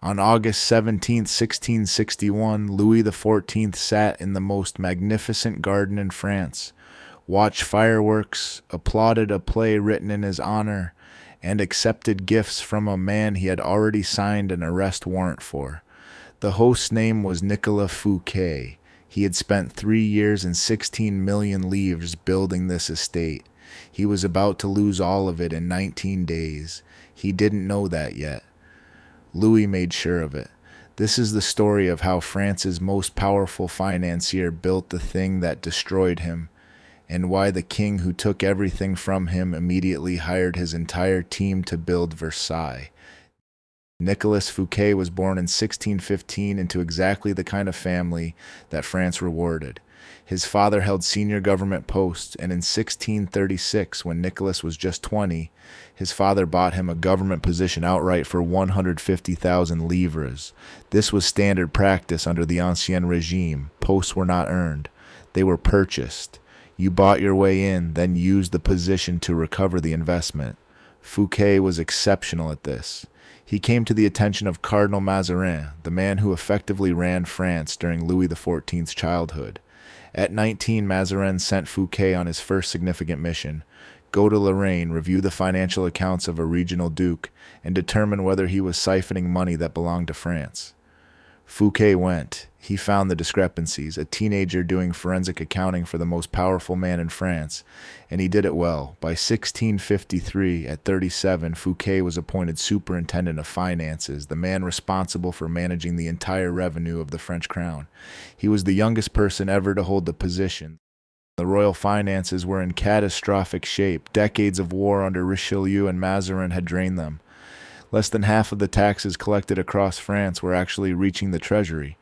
On August 17, 1661, Louis XIV sat in the most magnificent garden in France, watched fireworks, applauded a play written in his honor, and accepted gifts from a man he had already signed an arrest warrant for. The host's name was Nicolas Fouquet. He had spent 3 years and 16 million livres building this estate. He was about to lose all of it in 19 days. He didn't know that yet. Louis made sure of it. This is the story of how France's most powerful financier built the thing that destroyed him, and why the king who took everything from him immediately hired his entire team to build Versailles. Nicolas Fouquet was born in 1615 into exactly the kind of family that France rewarded. His father held senior government posts, and in 1636, when Nicolas was just 20, his father bought him a government position outright for 150,000 livres. This was standard practice under the Ancien Regime. Posts were not earned. They were purchased. You bought your way in, then used the position to recover the investment. Fouquet was exceptional at this. He came to the attention of Cardinal Mazarin, the man who effectively ran France during Louis XIV's childhood. At 19, Mazarin sent Fouquet on his first significant mission: go to Lorraine, review the financial accounts of a regional duke, and determine whether he was siphoning money that belonged to France. Fouquet went. He found the discrepancies, a teenager doing forensic accounting for the most powerful man in France, and he did it well. By 1653, at 37, Fouquet was appointed superintendent of finances, the man responsible for managing the entire revenue of the French crown. He was the youngest person ever to hold the position. The royal finances were in catastrophic shape. Decades of war under Richelieu and Mazarin had drained them. Less than half of the taxes collected across France were actually reaching the treasury.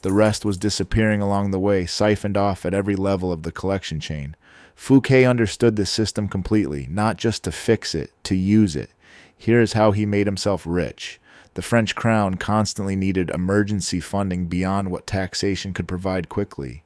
The rest was disappearing along the way, siphoned off at every level of the collection chain. Fouquet understood this system completely, not just to fix it, to use it. Here is how he made himself rich. The French crown constantly needed emergency funding beyond what taxation could provide quickly.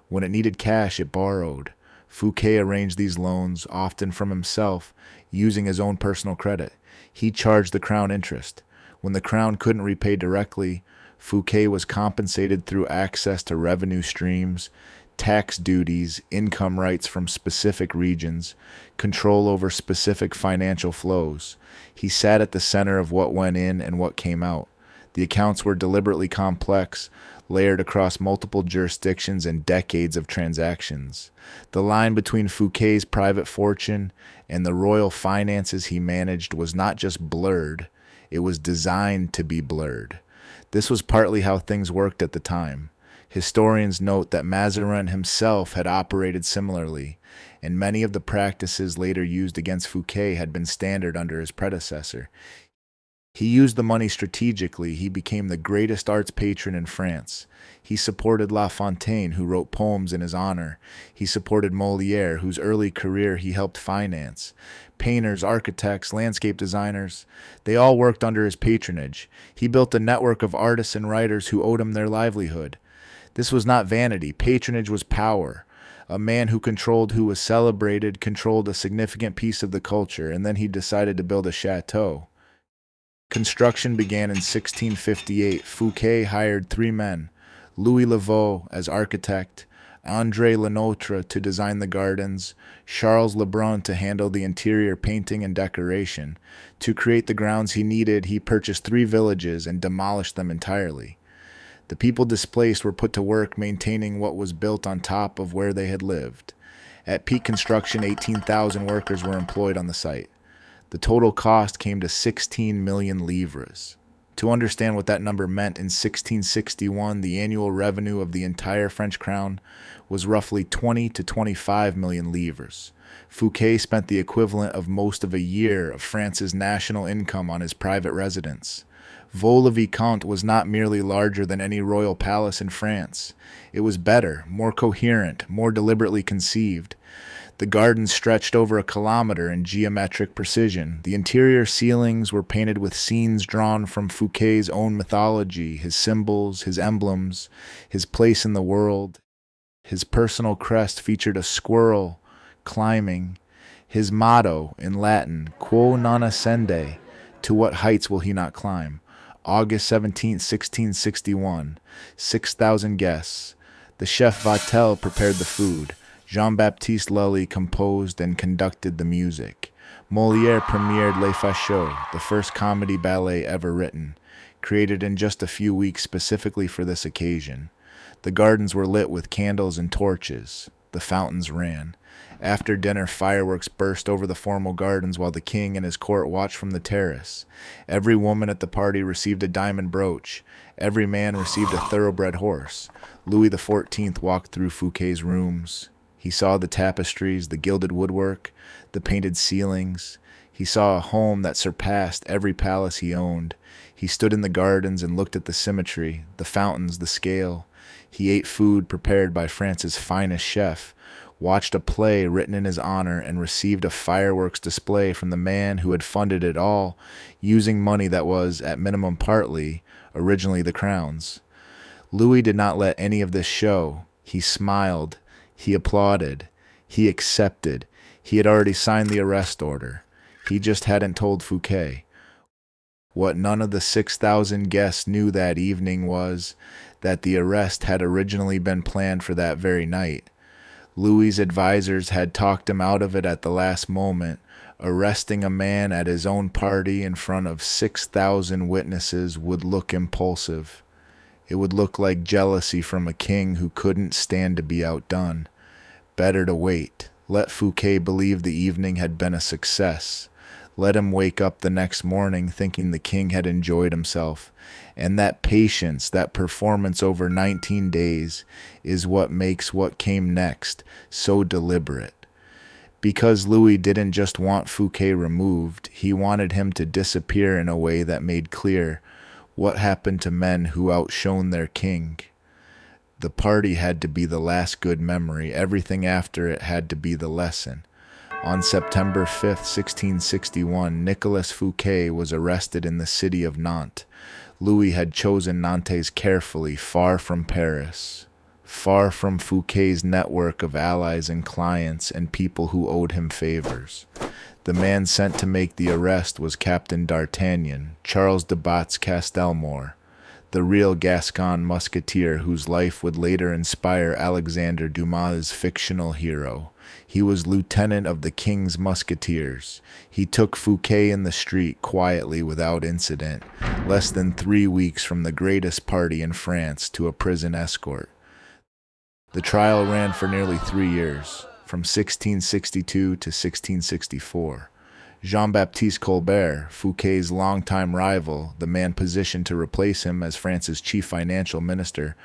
When it needed cash, it borrowed. Fouquet arranged these loans, often from himself, using his own personal credit. He charged the crown interest. When the crown couldn't repay directly, Fouquet was compensated through access to revenue streams, tax duties, income rights from specific regions, control over specific financial flows. He sat at the center of what went in and what came out. The accounts were deliberately complex, layered across multiple jurisdictions and decades of transactions. The line between Fouquet's private fortune and the royal finances he managed was not just blurred, it was designed to be blurred. This was partly how things worked at the time. Historians note that Mazarin himself had operated similarly, and many of the practices later used against Fouquet had been standard under his predecessor. He used the money strategically. He became the greatest arts patron in France. He supported La Fontaine, who wrote poems in his honor. He supported Molière, whose early career he helped finance. Painters, architects, landscape designers, they all worked under his patronage. He built a network of artists and writers who owed him their livelihood. This was not vanity. Patronage was power. A man who controlled who was celebrated controlled a significant piece of the culture, and then he decided to build a chateau. Construction began in 1658. Fouquet hired 3 men: Louis Levaux as architect, André Lenotre to design the gardens, Charles Lebrun to handle the interior painting and decoration. To create the grounds he needed, he purchased 3 villages and demolished them entirely. The people displaced were put to work maintaining what was built on top of where they had lived. At peak construction, 18,000 workers were employed on the site. The total cost came to 16 million livres. To understand what that number meant, in 1661, the annual revenue of the entire French crown was roughly 20 to 25 million livres. Fouquet spent the equivalent of most of a year of France's national income on his private residence. Vaux-le-Vicomte was not merely larger than any royal palace in France. It was better, more coherent, more deliberately conceived. The gardens stretched over a kilometer in geometric precision. The interior ceilings were painted with scenes drawn from Fouquet's own mythology, his symbols, his emblems, his place in the world. His personal crest featured a squirrel climbing. His motto, in Latin, Quo non ascende, to what heights will he not climb? August 17, 1661. 6,000 guests. The chef Vatel prepared the food. Jean-Baptiste Lully composed and conducted the music. Molière premiered Les Fachos, the first comedy ballet ever written, created in just a few weeks specifically for this occasion. The gardens were lit with candles and torches. The fountains ran. After dinner, fireworks burst over the formal gardens while the king and his court watched from the terrace. Every woman at the party received a diamond brooch. Every man received a thoroughbred horse. Louis XIV walked through Fouquet's rooms. He saw the tapestries, the gilded woodwork, the painted ceilings. He saw a home that surpassed every palace he owned. He stood in the gardens and looked at the symmetry, the fountains, the scale. He ate food prepared by France's finest chef, watched a play written in his honor, and received a fireworks display from the man who had funded it all, using money that was, at minimum partly, originally the crown's. Louis did not let any of this show. He smiled. He applauded. He accepted. He had already signed the arrest order. He just hadn't told Fouquet. What none of the 6,000 guests knew that evening was that the arrest had originally been planned for that very night. Louis's advisors had talked him out of it at the last moment. Arresting a man at his own party in front of 6,000 witnesses would look impulsive. It would look like jealousy from a king who couldn't stand to be outdone. Better to wait. Let Fouquet believe the evening had been a success. Let him wake up the next morning thinking the king had enjoyed himself. And that patience, that performance over 19 days, is what makes what came next so deliberate. Because Louis didn't just want Fouquet removed, he wanted him to disappear in a way that made clear what happened to men who outshone their king. The party had to be the last good memory. Everything after it had to be the lesson. On September 5th, 1661, Nicolas Fouquet was arrested in the city of Nantes. Louis had chosen Nantes carefully, far from Paris, far from Fouquet's network of allies and clients and people who owed him favors. The man sent to make the arrest was Captain d'Artagnan, Charles de Batz-Castelmore, the real Gascon musketeer whose life would later inspire Alexandre Dumas' fictional hero. He was lieutenant of the King's Musketeers. He took Fouquet in the street quietly without incident, less than 3 weeks from the greatest party in France to a prison escort. The trial ran for nearly 3 years, from 1662 to 1664. Jean-Baptiste Colbert, Fouquet's longtime rival, the man positioned to replace him as France's chief financial minister,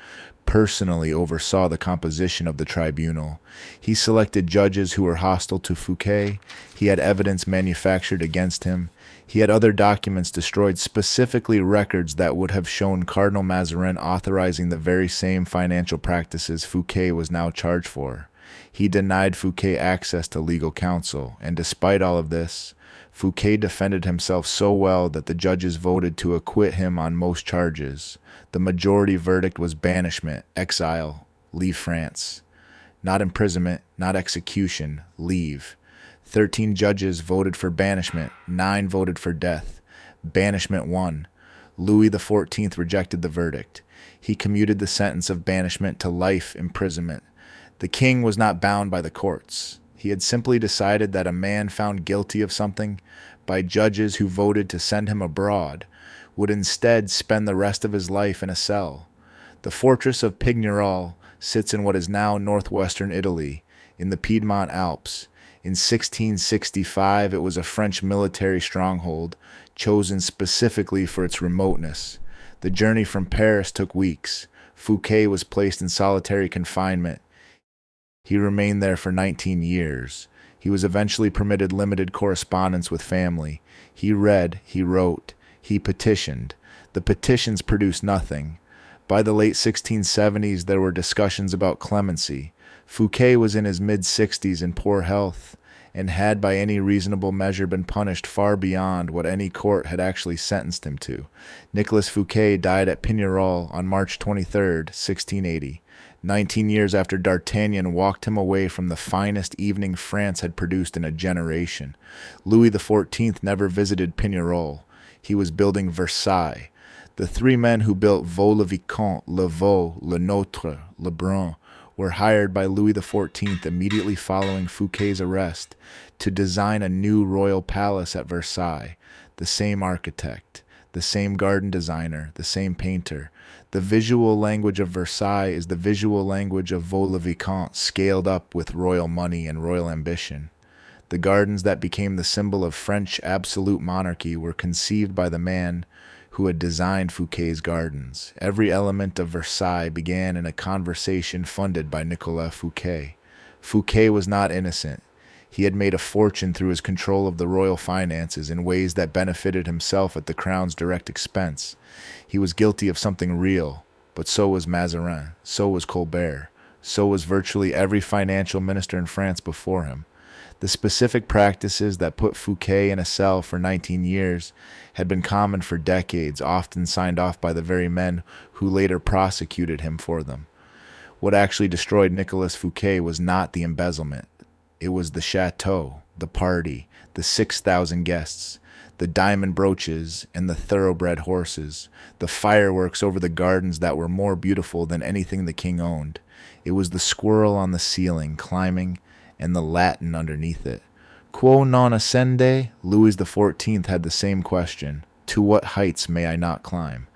personally oversaw the composition of the tribunal. He selected judges who were hostile to Fouquet. He had evidence manufactured against him. He had other documents destroyed, specifically records that would have shown Cardinal Mazarin authorizing the very same financial practices Fouquet was now charged for. He denied Fouquet access to legal counsel, and despite all of this, Fouquet defended himself so well that the judges voted to acquit him on most charges. The majority verdict was banishment, exile, leave France. Not imprisonment, not execution, leave. 13 judges voted for banishment, 9 voted for death. Banishment won. Louis XIV rejected the verdict. He commuted the sentence of banishment to life imprisonment. The king was not bound by the courts. He had simply decided that a man found guilty of something by judges who voted to send him abroad would instead spend the rest of his life in a cell. The fortress of Pignerol sits in what is now northwestern Italy, in the Piedmont Alps. In 1665, it was a French military stronghold, chosen specifically for its remoteness. The journey from Paris took weeks. Fouquet was placed in solitary confinement. He remained there for 19 years. He was eventually permitted limited correspondence with family. He read, he wrote, he petitioned. The petitions produced nothing. By the late 1670s, there were discussions about clemency. Fouquet was in his mid-60s in poor health, and had by any reasonable measure been punished far beyond what any court had actually sentenced him to. Nicolas Fouquet died at Pignerol on March 23, 1680. 19 years after D'Artagnan walked him away from the finest evening France had produced in a generation. Louis XIV never visited Pignerol. He was building Versailles. The three men who built Vaux-le-Vicomte, Le Vaux, Le Notre, Le Brun were hired by Louis XIV immediately following Fouquet's arrest to design a new royal palace at Versailles. The same architect, the same garden designer, the same painter. The visual language of Versailles is the visual language of Vaux-le-Vicomte, scaled up with royal money and royal ambition. The gardens that became the symbol of French absolute monarchy were conceived by the man who had designed Fouquet's gardens. Every element of Versailles began in a conversation funded by Nicolas Fouquet. Fouquet was not innocent. He had made a fortune through his control of the royal finances in ways that benefited himself at the crown's direct expense. He was guilty of something real, but so was Mazarin, so was Colbert, so was virtually every financial minister in France before him. The specific practices that put Fouquet in a cell for 19 years had been common for decades, often signed off by the very men who later prosecuted him for them. What actually destroyed Nicolas Fouquet was not the embezzlement. It was the chateau, the party, the 6,000 guests, the diamond brooches and the thoroughbred horses, the fireworks over the gardens that were more beautiful than anything the king owned. It was the squirrel on the ceiling climbing and the Latin underneath it. Quo non ascende? Louis XIV had the same question. To what heights may I not climb?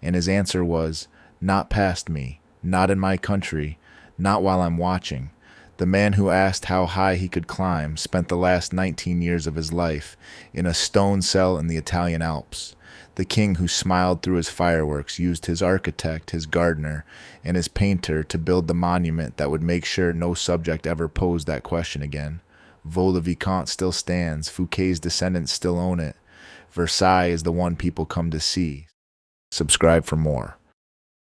And his answer was, not past me, not in my country, not while I'm watching. The man who asked how high he could climb spent the last 19 years of his life in a stone cell in the Italian Alps. The king who smiled through his fireworks used his architect, his gardener, and his painter to build the monument that would make sure no subject ever posed that question again. Vaux-le-Vicomte still stands. Fouquet's descendants still own it. Versailles is the one people come to see. Subscribe for more.